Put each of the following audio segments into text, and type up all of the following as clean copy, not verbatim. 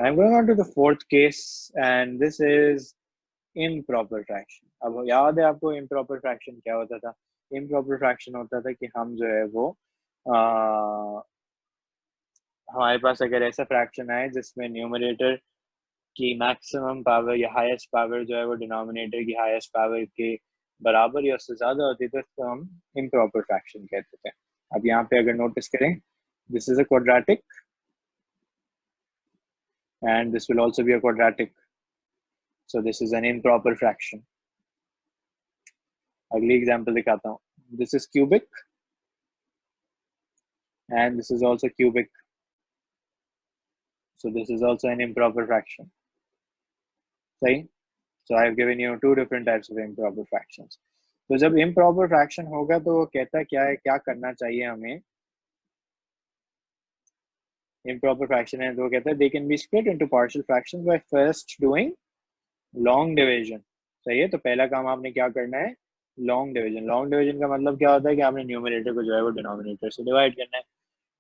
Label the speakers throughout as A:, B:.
A: I'm going on to the fourth case, and this is improper fraction. अब याद है आपको improper fraction क्या होता था? Improper fraction होता था कि हम जो है वो हमारे पास अगर ऐसा फ्रैक्शन है जिसमें न्यूमरेटर की मैक्सिमम पावर या हाईएस्ट पावर जो है वो डिनोमिनेटर की हाईएस्ट पावर के बराबर या उससे ज्यादा होती तो इसको हम इम्प्रॉपर फ्रैक्शन कहते थे। अब यहाँ पे अगर नोटिस करें, this is a quadratic and this will also be a quadratic, so this is an improper fraction. अगली एग्जांपल दिखाता हूँ। This is cubic and this is also cubic, so this is also an improper fraction. सही? So I have given you two different types of improper fractions. तो जब improper fraction होगा तो वो कहता क्या है, क्या करना चाहिए हमें? Improper fraction है तो वो कहता है they can be split into partial fractions by first doing long division. सही है? तो पहला काम आपने क्या करना है? Long division. लॉन्ग डिवीजन का मतलब क्या होता है कि आपने न्यूमरेटर को जो है वो डिनोमिनेटर से डिवाइड करना है।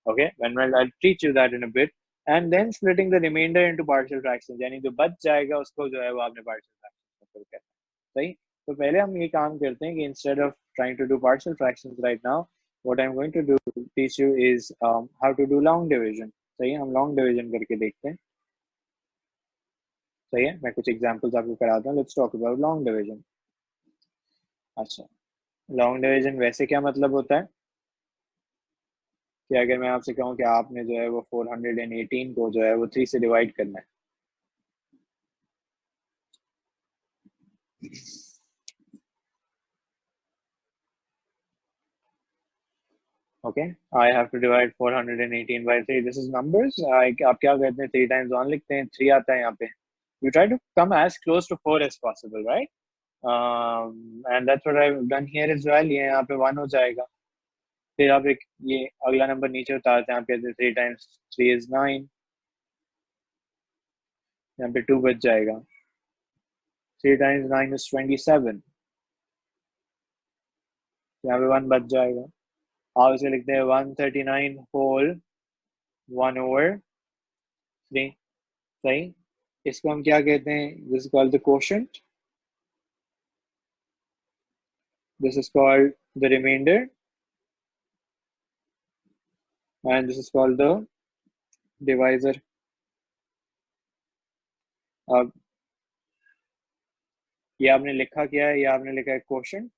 A: Okay, when I teach you that in a bit, and then splitting the remainder into partial fractions, यानी जो बच जाएगा उसको जो है वो आपने पार्शियल फ्रैक्शंस में फिल करना है। सही? तो पहले हम ये काम करते हैं कि instead of trying to do partial fractions right now, what I am going to do teach you is how to do long division. सही है? हम लॉन्ग डिवीजन करके देखते हैं। सही है? मैं कुछ एग्जांपल्स आपको कराता हूँ। Let's talk about long division. अच्छा, लॉन्ग डिवीजन वैसे क्या मतलब होता है कि अगर मैं आपसे कहूँ कि आपने जो है वो 418 को जो है वो 3 से डिवाइड करना है। Okay, I have to divide 418 by 3। This is numbers. आप क्या करते हैं? 3 टाइम्स 1 लिखते हैं, 3 आता है यहाँ पे। You try to come as close to 4 as possible, right? And that's what I have done here as well. ये यहाँ पे 1 हो जाएगा। फिर आप एक ये अगला नंबर नीचे उतारते हैं, आप कहते हैं 3 टाइम्स 3 इज 9, यहाँ पे 2 बच जाएगा। 3 टाइम्स 9 इज 27, यहाँ पे 1 बच जाएगा। आप इसे लिखते हैं 139 होल 1 over 3। सही? इसको हम क्या कहते हैं? This is called the quotient, this is called the remainder, and this is called the divisor. अब ये आपने लिखा क्या है? ये आपने लिखा है कोशेंट,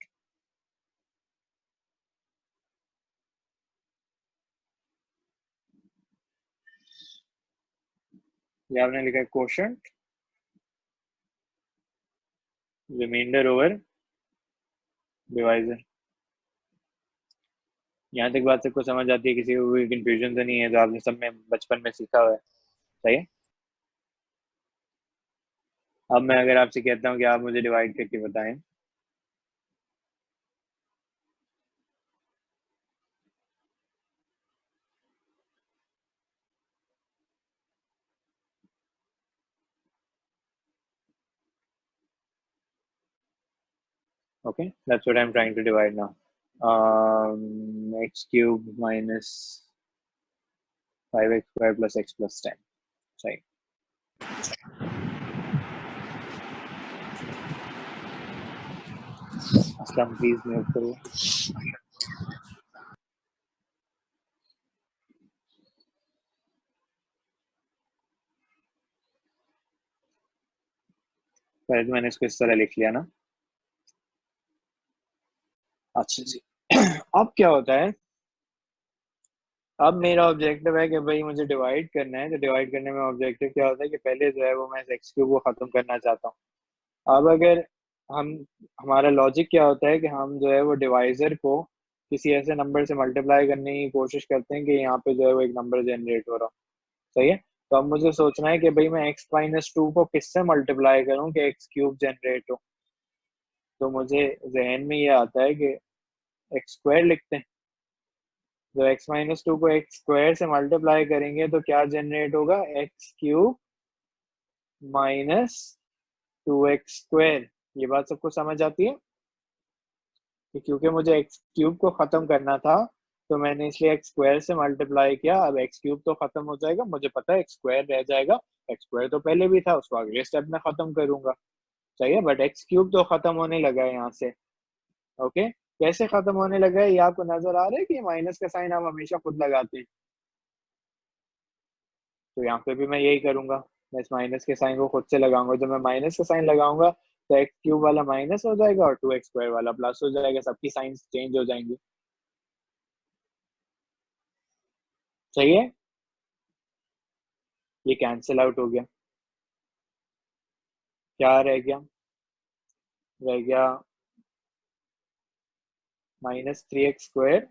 A: ये आपने लिखा है कोशेंट रिमाइंडर ओवर डिवाइजर। यहाँ तक बात सबको समझ आती है? किसी को कोई कंफ्यूजन तो नहीं है? तो आपने सब में बचपन में सीखा हुआ है। सही है? अब मैं अगर आपसे कहता हूँ कि आप मुझे डिवाइड करके बताएं, okay, that's what I'm trying to divide now. X cube minus 5x square plus x plus 10. सही। अस्लम प्लीज म्यूट करो। पहले तो मैंने इसको इस तरह लिख लिया ना। अच्छा जी। अब क्या होता है? अब मेरा ऑब्जेक्टिव है कि भाई मुझे डिवाइड करना है। तो डिवाइड करने में ऑब्जेक्टिव क्या होता है कि पहले जो है वो मैं एक्स क्यूब को खत्म करना चाहता हूँ। अब अगर हम हमारा लॉजिक क्या होता है कि हम जो है वो डिवाइजर को किसी ऐसे नंबर से मल्टीप्लाई करने की कोशिश करते हैं कि यहाँ पे जो है वो एक नंबर जनरेट हो रहा हो। सही है? तो अब मुझे सोचना है कि भाई मैं x माइनस 2 को किससे मल्टीप्लाई करूँ कि एक्स क्यूब जनरेट हो। तो मुझे जहन में ये आता है कि एक्स स्क्वायर लिखते हैं। तो x माइनस 2 को एक्स स्क्वायर से मल्टीप्लाई करेंगे तो क्या जनरेट होगा? X cube minus 2x square. ये बात सबको समझ आती है? कि क्योंकि मुझे एक्स क्यूब को खत्म करना था तो मैंने इसलिए एक्स स्क्वायर से मल्टीप्लाई किया। अब एक्स क्यूब तो खत्म हो जाएगा, मुझे पता है एक्स स्क्वायर रह जाएगा, एक्स स्क्वायर तो पहले भी था, उसको अगले स्टेप में खत्म करूंगा, सही है। बट एक्स क्यूब तो खत्म होने लगा है यहाँ से। ओके, कैसे खत्म होने लगा है ये आपको नजर आ रहा है कि माइनस का साइन आप हमेशा खुद लगाते हैं, तो यहाँ पे भी मैं यही करूंगा, मैं इस माइनस के साइन को खुद से लगाऊंगा। जब मैं माइनस का साइन लगाऊंगा तो एक्स क्यूब वाला माइनस हो जाएगा और 2x स्क्वायर वाला प्लस हो जाएगा, सबकी साइन चेंज हो जाएंगी, सही है। ये कैंसिल आउट हो गया, क्या रह गया, रह गया -3x²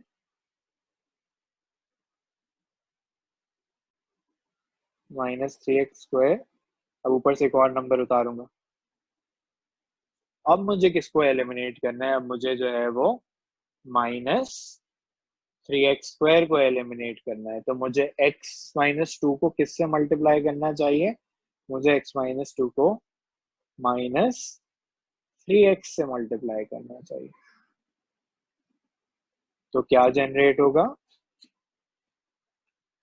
A: -3x²। अब ऊपर से एक और नंबर उतारूंगा। अब मुझे किसको एलिमिनेट करना है, अब मुझे जो है वो -3x² को एलिमिनेट करना है। तो मुझे x-2 को किससे मल्टीप्लाई करना चाहिए, मुझे x-2 को -3x से मल्टीप्लाई करना चाहिए। तो क्या जनरेट होगा,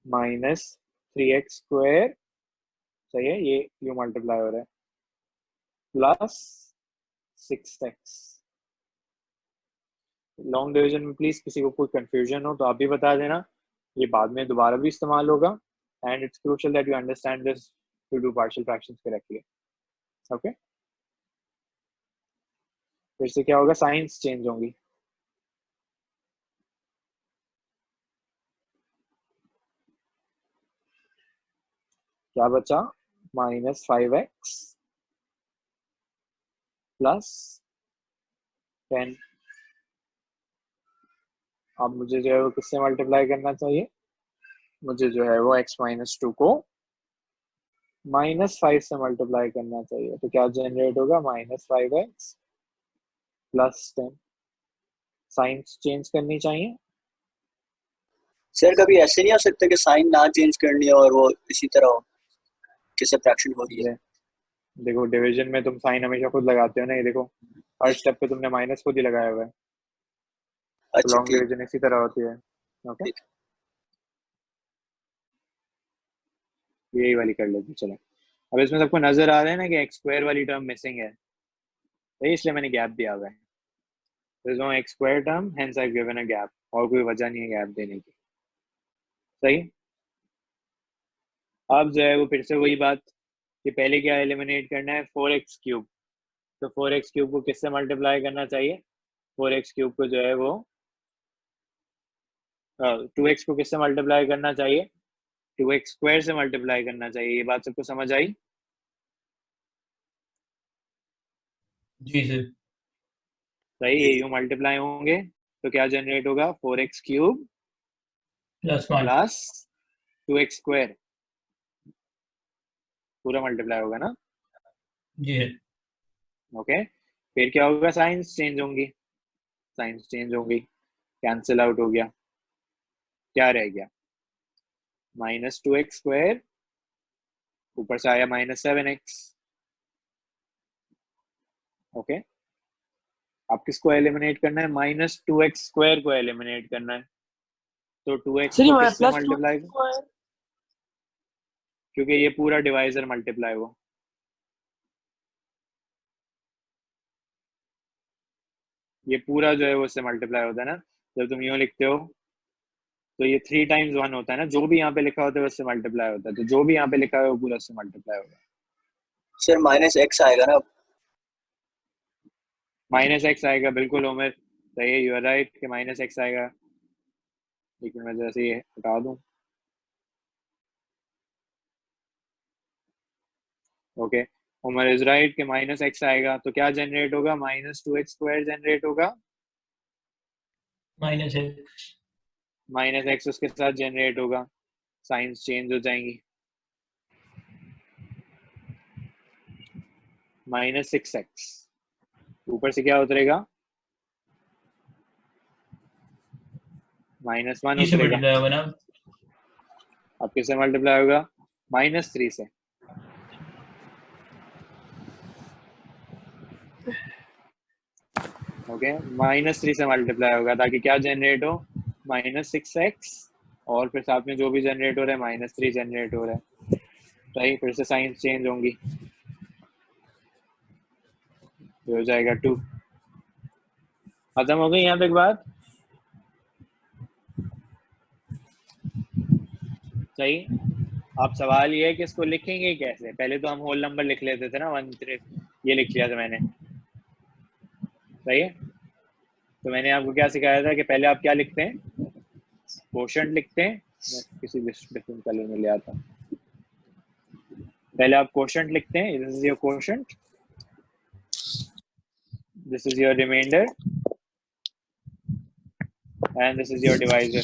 A: -3x², सही है, ये यू मल्टीप्लाई हो रहा है, प्लस 6x। लॉन्ग डिवीजन में प्लीज किसी को कोई कंफ्यूजन हो तो आप भी बता देना, ये बाद में दोबारा भी इस्तेमाल होगा। And it's crucial that you understand this to do partial fractions correctly. Okay, फिर से क्या होगा, साइंस चेंज होंगी। क्या बचा, -5x प्लस 10। अब मुझे जो है वो किससे मल्टीप्लाई करना चाहिए, मुझे जो है वो x-2 को -5 से मल्टीप्लाई करना चाहिए। तो क्या जनरेट होगा, -5x प्लस 10। साइंस चेंज करनी चाहिए।
B: सर कभी ऐसे नहीं हो सकता कि साइन ना चेंज करनी है और वो इसी तरह हो जैसे फ्रैक्शन हो रही है?
A: देखो डिवीजन में तुम साइन हमेशा खुद लगाते हो ना, ये देखो हर स्टेप पे तुमने माइनस खुद ही लगाया हुआ है, तो
B: अच्छा
A: लॉन्ग
B: ठीक
A: डिवीजन इसी तरह होती है। ओके,
B: ठीक।
A: यही वाली कर लेते चलो। अब इसमें सबको नजर आ रहा है ना कि x² वाली टर्म मिसिंग है, तो इसलिए मैंने गैप दिया हुआ है। There is no x² term, hence I've given a gap, और कोई वजह नहीं है गैप देने की, सही। अब जो है वो फिर से वही बात कि पहले क्या एलिमिनेट करना है, 4x³। तो 4x³ को किससे मल्टीप्लाई करना चाहिए, 4x³ को जो है वो 2x को किससे मल्टीप्लाई करना चाहिए, 2x² से मल्टीप्लाई करना चाहिए। ये बात सबको समझ आई,
C: जी सर।
A: सही। ये यू मल्टीप्लाई होंगे तो क्या जनरेट होगा, 4x³ प्लस 2x², पूरा मल्टीप्लाई होगा ना।
C: जी है।
A: ओके, फिर क्या होगा, साइंस चेंज होंगी, साइंस चेंज होंगी, कैंसिल आउट हो गया, क्या रह गया, -2x², ऊपर से आया -7x। ओके, आप किसको एलिमिनेट करना है, -2x² को एलिमिनेट करना है। तो 2x को किससे मल्टीप्लाई, क्योंकि ये पूरा डिवाइजर मल्टीप्लाई हुआ, ये पूरा जो है वो उससे मल्टीप्लाई होता है ना। जब तुम यूं लिखते हो तो ये 3 टाइम्स 1 होता है ना, जो भी यहाँ पे लिखा होता है उससे मल्टीप्लाई होता है, तो जो भी यहाँ पे लिखा है वो पूरा उससे मल्टीप्लाई होगा।
B: सर -x आएगा ना,
A: -x आएगा, बिल्कुल उमर सही है, यू आर राइट कि -x आएगा। लेकिन मैं जैसे ये हटा दूं, ओके, उमर इज राइट कि -x आएगा। तो क्या जनरेट होगा, -2x² जनरेट होगा,
C: -x
A: -x उसके साथ जनरेट होगा, साइंस चेंज हो जाएंगी, -6x। ऊपर से क्या उतरेगा, -1
C: किससे
A: उतरेगा।
C: मल्टीप्लाई होगा ना?
A: अब किससे मल्टीप्लाई होगा, -3 से। ओके, -3 से मल्टीप्लाई होगा ताकि क्या जनरेट हो, -6x, और फिर साथ में जो भी जनरेट हो रहा है -3 जनरेट हो रहा है। सही, फिर से साइंस चेंज होंगी, तो हो जाएगा 2। खत्म हो गई यहाँ तक बात? सही। अब सवाल ये है कि इसको लिखेंगे कैसे। पहले तो हम होल नंबर लिख लेते थे ना, 1 3, ये लिख लिया था मैंने, सही है। तो मैंने आपको क्या सिखाया था कि पहले आप क्या लिखते हैं, कोशेंट लिखते हैं। मैं किसी डिफरेंट कलर में ले आता हूँ। पहले आप कोशेंट लिखते हैं, this is your quotient, this is your remainder and this is your divisor.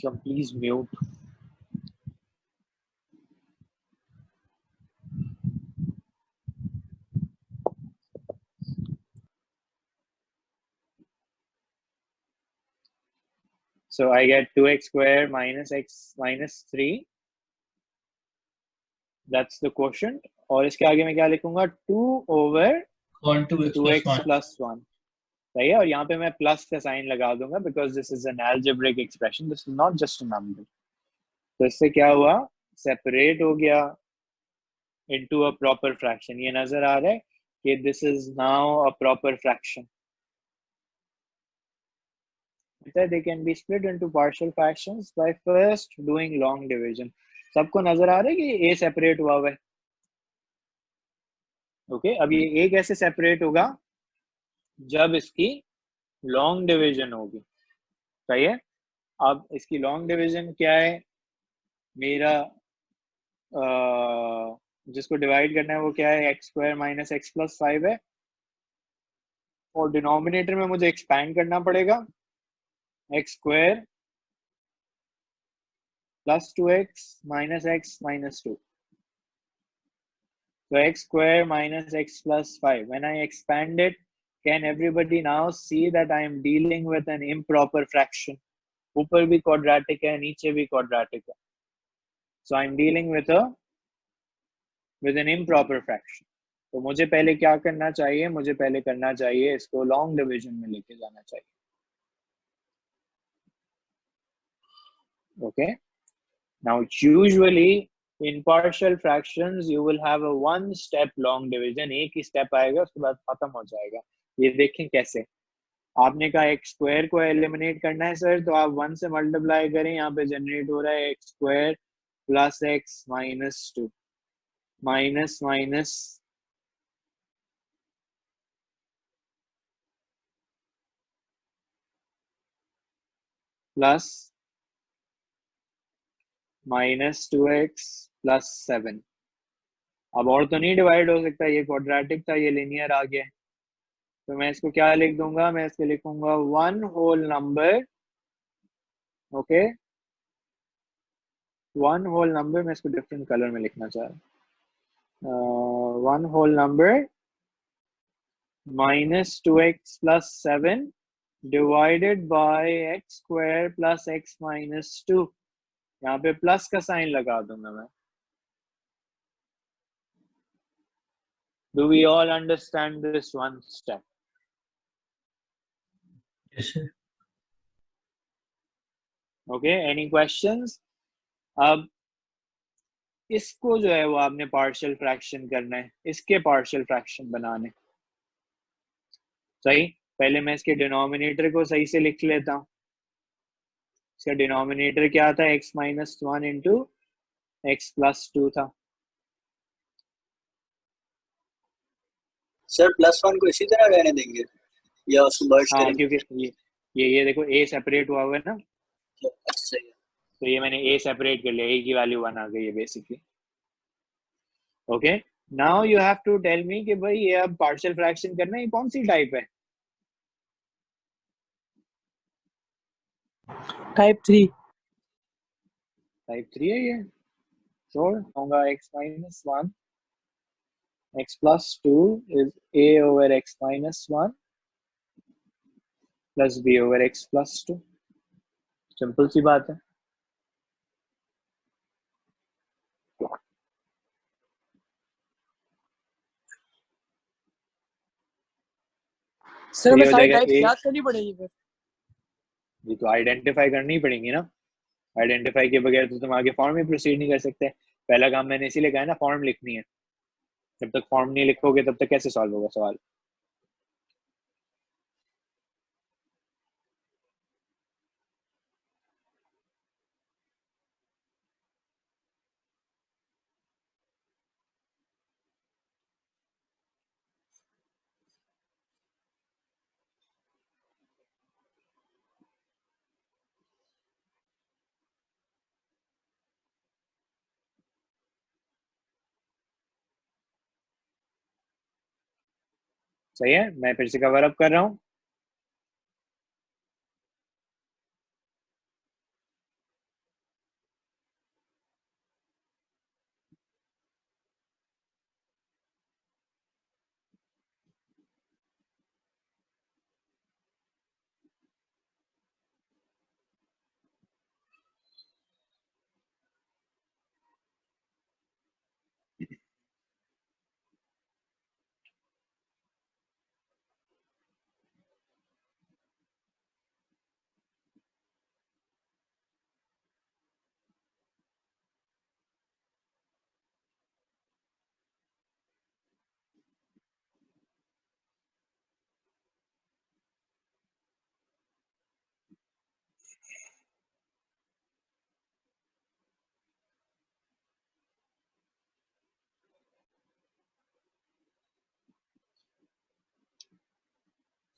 A: Please mute. So I get 2x squared minus x minus 3. That's the quotient. और इसके आगे मैं क्या लिखूंगा, 2 over 2x plus 1. सही है। और यहाँ पे मैं प्लस का साइन लगा दूंगा because this is an algebraic expression, this is not just a number. तो इससे क्या हुआ, सेपरेट हो गया इनटू अ प्रॉपर फ्रैक्शन। ये नजर आ रहा है कि this is now a proper fraction. They can be split into partial fractions by first doing long division. सबको नजर आ रहा है कि a सेपरेट हुआ हुआ है। ओके, अब ये a कैसे सेपरेट होगा, जब इसकी लॉन्ग डिवीजन होगी। सही है। अब इसकी लॉन्ग डिवीजन क्या है, मेरा जिसको डिवाइड करना है वो क्या है, x square minus x plus 5 है। और डिनोमिनेटर में मुझे एक्सपैंड करना पड़ेगा, x square plus 2x minus x minus 2। So x square minus x plus 5. When I expand it, can everybody now see that I am dealing with an improper fraction? ऊपर भी quadratic है, नीचे भी quadratic है. So I am dealing with an improper fraction. तो मुझे पहले क्या करना चाहिए, मुझे पहले करना चाहिए इसको long division में लेके जाना चाहिए. Okay. Now usually in partial fractions you will have a one step long division. एक ही step आएगा, उसके बाद खत्म हो जाएगा. ये देखें कैसे। आपने कहा एक्स स्क्वायर को एलिमिनेट करना है सर, तो आप 1 से मल्टीप्लाई करें, यहाँ पे जनरेट हो रहा है x square plus x minus 2 minus minus plus minus 2x plus 7। अब और तो नहीं डिवाइड हो सकता, ये क्वाड्रेटिक था, ये लिनियर आ गया। तो मैं इसको क्या लिख दूंगा, मैं इसको लिखूंगा one whole number. Okay, one whole number, मैं इसको डिफरेंट कलर में लिखना चाह रहा हूँ। One whole number minus 2x plus 7 divided by x square plus x minus 2। यहाँ पे प्लस का साइन लगा दूंगा मैं। Do we all understand this one step?
C: Yes, sir.
A: Okay, any questions? अब इसको जो है वो आपने पार्शियल फ्रैक्शन करना है, इसके पार्शियल फ्रैक्शन बनाने। सही, पहले मैं इसके डिनोमिनेटर को सही से लिख लेता हूँ। इसका डिनोमिनेटर क्या था, x minus 1 into x plus 2 था।
B: सर प्लस 1 को इसी तरह रहने देंगे या उसको मर्ज
A: हाँ,
B: करेंगे?
A: क्योंकि ये देखो a सेपरेट हुआ हुआ है ना,
B: अच्छा सही है।
A: तो ये मैंने a सेपरेट कर लिया, a की वैल्यू 1 आ गई है basically. Okay, now you have to tell me कि भाई ये अब पार्शियल फ्रैक्शन करना है, ये कौन सी टाइप है?
D: टाइप 3।
A: टाइप 3 है ये। श्योर होगा, x minus 1 x plus 2 is a over x minus 1 plus b over x plus 2। Simple सी बात है।
D: सर हमें
A: हो
D: सारी
A: जाएगा
D: टाइप्स
A: a,
D: याद करनी पड़ेगी फिर?
A: ये तो आइडेंटिफाई करनी पड़ेंगी ना। आइडेंटिफाई के बगैर तो तुम आगे फॉर्म में प्रोसीड नहीं कर सकते। पहला काम मैंने इसीलिए कहा ना, फॉर्म लिखनी है। जब तक फॉर्म नहीं लिखोगे तब तक कैसे सॉल्व होगा सवाल। सही है, मैं फिर से कवर अप कर रहा हूँ।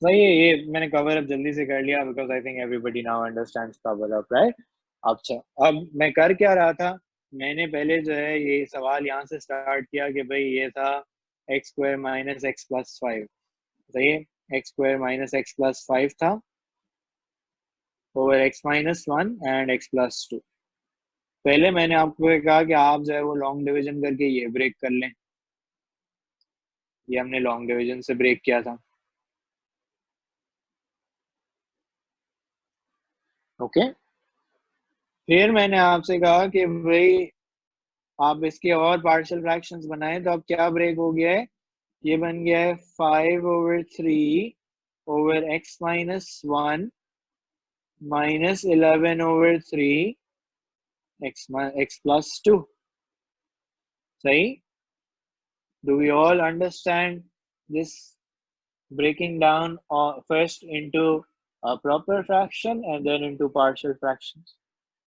A: सही है, ये मैंने कवर अप जल्दी से कर लिया because I think everybody now understands cover up, right. अच्छा, अब मैं कर क्या रहा था, मैंने पहले जो है ये सवाल यहाँ से स्टार्ट किया कि भाई ये था x square minus x plus 5। सही है, x square minus x plus 5 था over x minus 1 and x plus 2। पहले मैंने आपको ये कहा कि आप जो है वो लॉन्ग डिवीजन करके ये ब्रेक कर लें, ये हमने लॉन्ग डिवीजन से ब्रेक किया था। ओके, फिर मैंने आपसे कहा कि भाई आप इसके और पार्शियल फ्रैक्शंस बनाएं, तो अब क्या ब्रेक हो गया है, ये बन गया है 5/3 over x minus 1 minus 11/3 x plus 2। सही, do we all understand this breaking down first into a proper fraction and then into partial fractions?